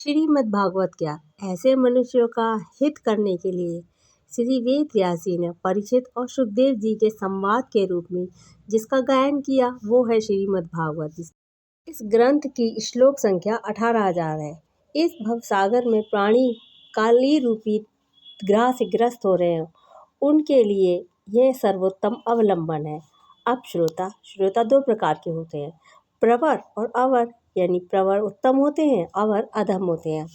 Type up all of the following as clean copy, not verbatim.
श्रीमद्भागवत क्या ऐसे मनुष्यों का हित करने के लिए श्री वेद व्यास जी ने परीक्षित और सुखदेव जी के संवाद के रूप में जिसका गायन किया वो है श्रीमद्भागवत। इस ग्रंथ की श्लोक संख्या 18,000 है। इस भवसागर में प्राणी काली रूपी ग्रह से ग्रस्त हो रहे हैं, उनके लिए यह सर्वोत्तम अवलंबन है। अब श्रोता दो प्रकार के होते हैं, प्रवर और अवर। यानी प्रवर उत्तम होते हैं, अवर अधम होते हैं।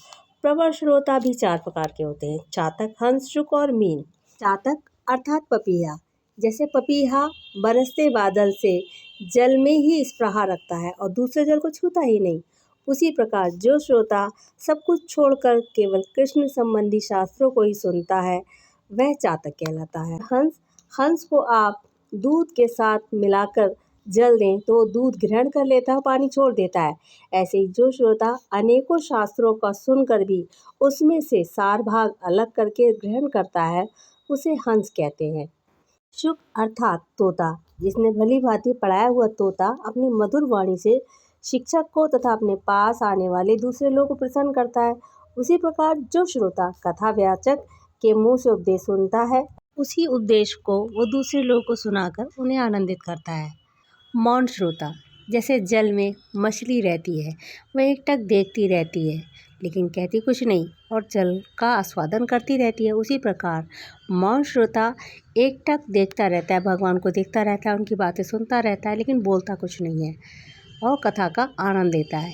प्रवर श्रोता भी 4 प्रकार के होते हैं, चातक, हंस, शुक और मीन। चातक अर्थात पपीहा। जैसे पपीहा बरसते बादल से जल में ही स्पृहा रखता है और दूसरे जल को छूता ही नहीं, उसी प्रकार जो श्रोता सब कुछ छोड़कर केवल कृष्ण संबंधी शास्त्रों को ही सुनता है वह चातक कहलाता है। हंस को आप दूध के साथ मिलाकर जल दें तो दूध ग्रहण कर लेता है, पानी छोड़ देता है। ऐसे ही जो श्रोता अनेकों शास्त्रों का सुनकर भी उसमें से सार भाग अलग करके ग्रहण करता है उसे हंस कहते हैं। शुक अर्थात तोता, जिसने भली भांति पढ़ाया हुआ तोता अपनी मधुर वाणी से शिक्षक को तथा अपने पास आने वाले दूसरे लोगों को प्रसन्न करता है, उसी प्रकार जो श्रोता कथावाचक के मुंह से उपदेश सुनता है उसी उपदेश को वो दूसरे लोगों को सुनाकर उन्हें आनंदित करता है। मौन श्रोता, जैसे जल में मछली रहती है, वह एकटक देखती रहती है लेकिन कहती कुछ नहीं और जल का आस्वादन करती रहती है, उसी प्रकार मौन श्रोता एकटक देखता रहता है, भगवान को देखता रहता है, उनकी बातें सुनता रहता है लेकिन बोलता कुछ नहीं है और कथा का आनंद लेता है।